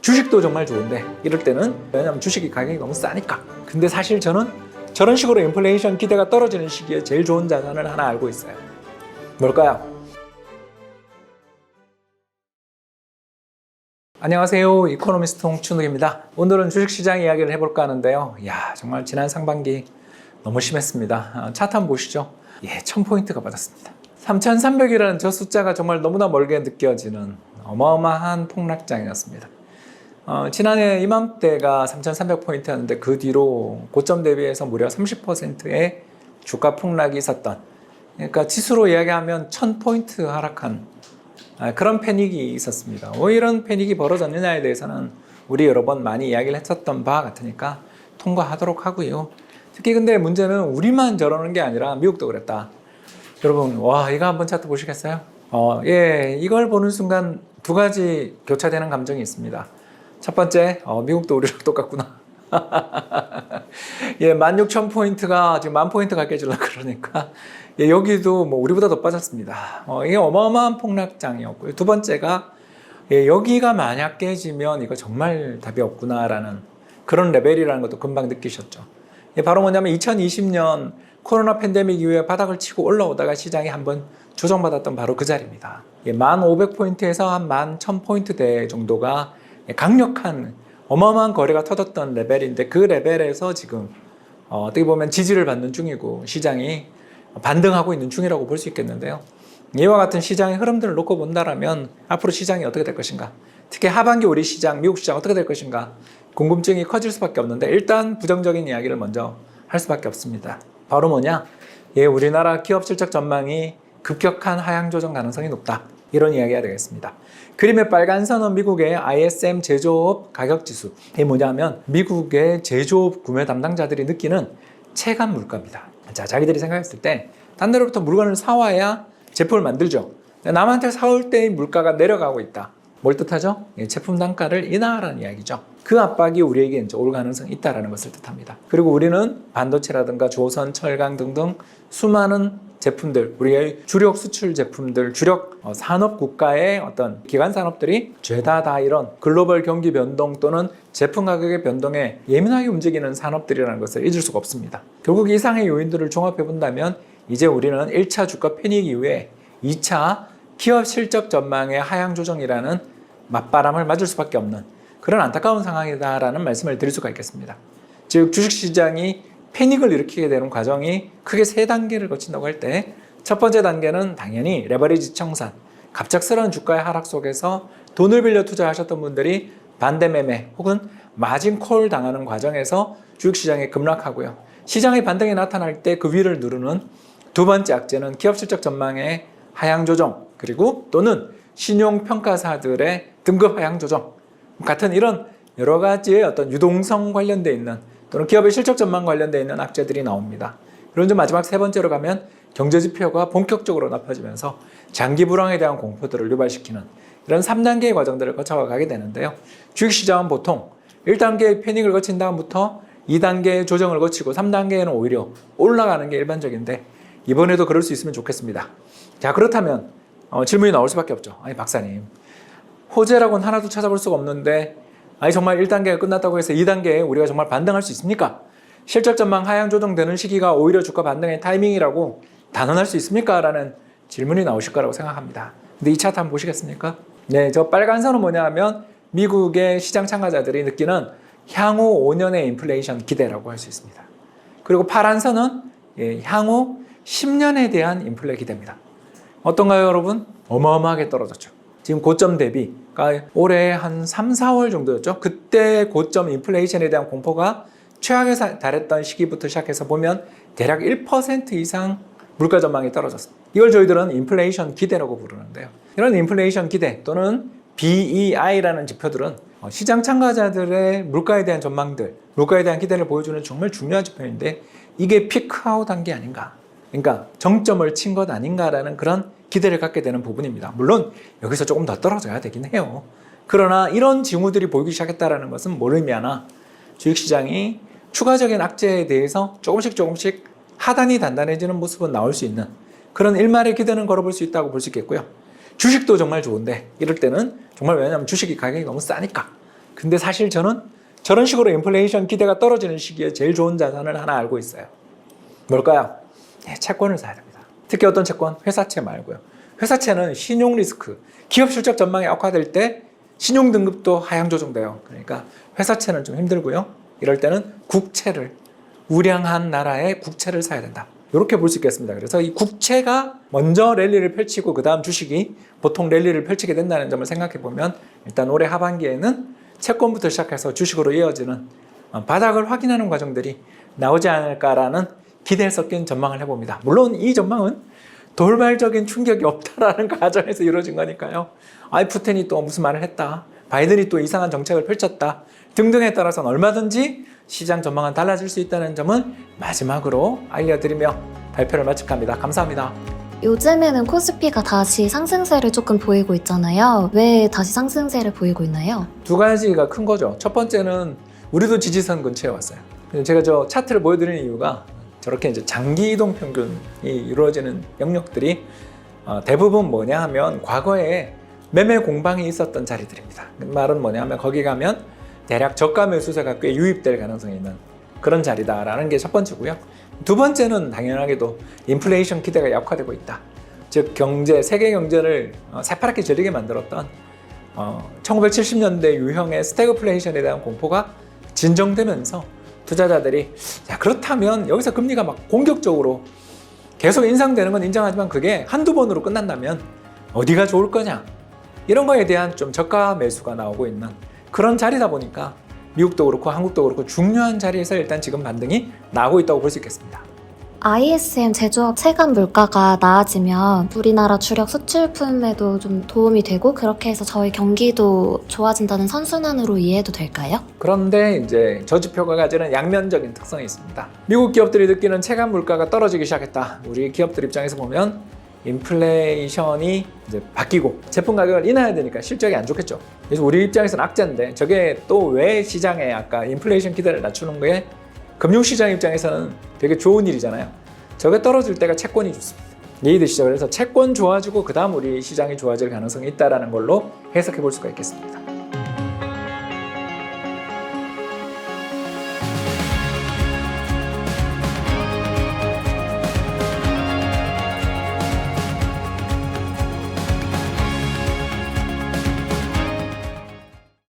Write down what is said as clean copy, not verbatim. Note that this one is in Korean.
주식도 정말 좋은데 이럴 때는 왜냐면 주식이 가격이 너무 싸니까. 근데 사실 저는 저런 식으로 인플레이션 기대가 떨어지는 시기에 제일 좋은 자산을 하나 알고 있어요. 뭘까요? 안녕하세요. 이코노미스트 홍춘욱입니다. 오늘은 주식시장 이야기를 해볼까 하는데요. 정말 지난 상반기 너무 심했습니다. 차트 한번 보시죠. 1000포인트가 빠졌습니다. 3300이라는 저 숫자가 정말 너무나 멀게 느껴지는 어마어마한 폭락장이었습니다. 지난해 이맘때가 3300포인트였는데 그 뒤로 고점 대비해서 무려 30%의 주가 폭락이 있었던, 그러니까 지수로 이야기하면 1000포인트 하락한 그런 패닉이 있었습니다. 왜 이런 패닉이 벌어졌느냐에 대해서는 우리 여러 번 많이 이야기를 했었던 바와 같으니까 통과하도록 하고요. 특히 근데 문제는 우리만 저러는 게 아니라 미국도 그랬다. 여러분, 이거 한번 차트 보시겠어요? 이걸 보는 순간 두 가지 교차되는 감정이 있습니다. 첫 번째, 미국도 우리랑 똑같구나. 16,000포인트가 지금 10,000포인트가 깨지려고 그러니까 여기도 우리보다 더 빠졌습니다. 이게 어마어마한 폭락장이었고요. 두 번째가 여기가 만약 깨지면 이거 정말 답이 없구나라는 그런 레벨이라는 것도 금방 느끼셨죠. 바로 뭐냐면 2020년 코로나 팬데믹 이후에 바닥을 치고 올라오다가 시장이 한번 조정받았던 바로 그 자리입니다. 1,500포인트에서 한 11,000포인트대 정도가 강력한 어마어마한 거래가 터졌던 레벨인데 그 레벨에서 지금 어떻게 보면 지지를 받는 중이고 시장이 반등하고 있는 중이라고 볼 수 있겠는데요. 이와 같은 시장의 흐름들을 놓고 본다면 앞으로 시장이 어떻게 될 것인가, 특히 하반기 우리 시장, 미국 시장 어떻게 될 것인가 궁금증이 커질 수밖에 없는데 일단 부정적인 이야기를 먼저 할 수밖에 없습니다. 바로 뭐냐? 우리나라 기업 실적 전망이 급격한 하향 조정 가능성이 높다. 이런 이야기가 되겠습니다. 그림의 빨간 선은 미국의 ISM 제조업 가격지수. 이게 뭐냐면 미국의 제조업 구매 담당자들이 느끼는 체감 물가입니다. 자기들이 생각했을 때 딴 데로부터 물건을 사와야 제품을 만들죠. 남한테 사올 때의 물가가 내려가고 있다. 뭘 뜻하죠? 제품 단가를 인하하라는 이야기죠. 그 압박이 우리에게 이제 올 가능성이 있다는 것을 뜻합니다. 그리고 우리는 반도체라든가 조선, 철강 등등 수많은 제품들, 우리의 주력 수출 제품들, 주력 산업 국가의 어떤 기관 산업들이 죄다 다 이런 글로벌 경기 변동 또는 제품 가격의 변동에 예민하게 움직이는 산업들이라는 것을 잊을 수가 없습니다. 결국 이상의 요인들을 종합해 본다면 이제 우리는 1차 주가 패닉 이후에 2차 기업 실적 전망의 하향 조정이라는 맞바람을 맞을 수밖에 없는 그런 안타까운 상황이다라는 말씀을 드릴 수가 있겠습니다. 즉 주식시장이 패닉을 일으키게 되는 과정이 크게 세 단계를 거친다고 할 때 첫 번째 단계는 당연히 레버리지 청산, 갑작스러운 주가의 하락 속에서 돈을 빌려 투자하셨던 분들이 반대 매매 혹은 마진 콜 당하는 과정에서 주식시장이 급락하고요. 시장의 반등이 나타날 때 그 위를 누르는 두 번째 악재는 기업 실적 전망의 하향 조정, 그리고 또는 신용평가사들의 등급 하향 조정 같은 이런 여러 가지의 어떤 유동성 관련돼 있는 또는 기업의 실적 전망 관련돼 있는 악재들이 나옵니다. 그런 점 마지막 세 번째로 가면 경제지표가 본격적으로 나빠지면서 장기 불황에 대한 공포들을 유발시키는 이런 3단계의 과정들을 거쳐가게 되는데요. 주식시장은 보통 1단계의 패닉을 거친 다음부터 2단계의 조정을 거치고 3단계에는 오히려 올라가는 게 일반적인데 이번에도 그럴 수 있으면 좋겠습니다. 자, 그렇다면 질문이 나올 수밖에 없죠. 아니 박사님, 호재라고는 하나도 찾아볼 수가 없는데 정말 1단계가 끝났다고 해서 2단계에 우리가 정말 반등할 수 있습니까? 실적 전망 하향 조정되는 시기가 오히려 주가 반등의 타이밍이라고 단언할 수 있습니까? 라는 질문이 나오실 거라고 생각합니다. 근데 이 차트 한번 보시겠습니까? 저 빨간 선은 뭐냐 하면 미국의 시장 참가자들이 느끼는 향후 5년의 인플레이션 기대라고 할 수 있습니다. 그리고 파란 선은 향후 10년에 대한 인플레 기대입니다. 어떤가요, 여러분? 어마어마하게 떨어졌죠. 지금 고점 대비, 그러니까 올해 한 3, 4월 정도였죠. 그때 고점 인플레이션에 대한 공포가 최악에 달했던 시기부터 시작해서 보면 대략 1% 이상 물가 전망이 떨어졌습니다. 이걸 저희들은 인플레이션 기대라고 부르는데요. 이런 인플레이션 기대 또는 BEI라는 지표들은 시장 참가자들의 물가에 대한 전망들, 물가에 대한 기대를 보여주는 정말 중요한 지표인데 이게 피크아웃 한 게 아닌가, 그러니까 정점을 친 것 아닌가라는 그런 기대를 갖게 되는 부분입니다. 물론 여기서 조금 더 떨어져야 되긴 해요. 그러나 이런 징후들이 보이기 시작했다는 것은 뭘 의미하나, 주식시장이 추가적인 악재에 대해서 조금씩 하단이 단단해지는 모습은 나올 수 있는 그런 일말의 기대는 걸어볼 수 있다고 볼 수 있겠고요. 주식도 정말 좋은데 이럴 때는 정말 왜냐하면 주식이 가격이 너무 싸니까 근데 사실 저는 저런 식으로 인플레이션 기대가 떨어지는 시기에 제일 좋은 자산을 하나 알고 있어요. 뭘까요? 네, 채권을 사야 됩니다. 특히 어떤 채권? 회사채 말고요. 회사채는 신용 리스크, 기업 실적 전망이 악화될 때 신용 등급도 하향 조정돼요. 그러니까 회사채는 좀 힘들고요. 이럴 때는 국채를, 우량한 나라의 국채를 사야 된다. 이렇게 볼 수 있겠습니다. 그래서 이 국채가 먼저 랠리를 펼치고 그 다음 주식이 보통 랠리를 펼치게 된다는 점을 생각해 보면 일단 올해 하반기에는 채권부터 시작해서 주식으로 이어지는 바닥을 확인하는 과정들이 나오지 않을까라는 기대 섞인 전망을 해봅니다. 물론 이 전망은 돌발적인 충격이 없다라는 가정에서 이루어진 거니까요. 아이프텐이 또 무슨 말을 했다, 바이든이 또 이상한 정책을 펼쳤다 등등에 따라서는 얼마든지 시장 전망은 달라질 수 있다는 점은 마지막으로 알려드리며 발표를 마칠까 합니다. 감사합니다. 요즘에는 코스피가 다시 상승세를 조금 보이고 있잖아요. 왜 다시 상승세를 보이고 있나요? 두 가지가 큰 거죠. 첫 번째는 우리도 지지선 근처에 왔어요. 제가 저 차트를 보여드리는 이유가 저렇게 이제 장기 이동 평균이 이루어지는 영역들이 대부분 뭐냐 하면 과거에 매매 공방이 있었던 자리들입니다. 그 말은 뭐냐 하면 거기 가면 대략 저가 매수세가 꽤 유입될 가능성이 있는 그런 자리다라는 게 첫 번째고요. 두 번째는 당연하게도 인플레이션 기대가 약화되고 있다. 즉 경제, 세계 경제를 새파랗게 저리게 만들었던 1970년대 유형의 스태그플레이션에 대한 공포가 진정되면서 투자자들이 자, 그렇다면 여기서 금리가 막 공격적으로 계속 인상되는 건 인정하지만 그게 한두 번으로 끝난다면 어디가 좋을 거냐, 이런 거에 대한 좀 저가 매수가 나오고 있는 그런 자리다 보니까 미국도 그렇고 한국도 그렇고 중요한 자리에서 일단 지금 반등이 나오고 있다고 볼 수 있겠습니다. ISM 제조업 체감 물가가 나아지면 우리나라 주력 수출품에도 좀 도움이 되고 그렇게 해서 저희 경기도 좋아진다는 선순환으로 이해해도 될까요? 그런데 이제 저 지표가 가지는 양면적인 특성이 있습니다. 미국 기업들이 느끼는 체감 물가가 떨어지기 시작했다. 우리 기업들 입장에서 보면 인플레이션이 이제 바뀌고 제품 가격을 인하해야 되니까 실적이 안 좋겠죠. 그래서 우리 입장에서는 악재인데 저게 또 왜 시장에 아까 인플레이션 기대를 낮추는 거에 금융시장 입장에서는 되게 좋은 일이잖아요. 저게 떨어질 때가 채권이 좋습니다. 이해되시죠? 그래서 채권 좋아지고 그 다음 우리 시장이 좋아질 가능성이 있다는 걸로 해석해 볼 수가 있겠습니다.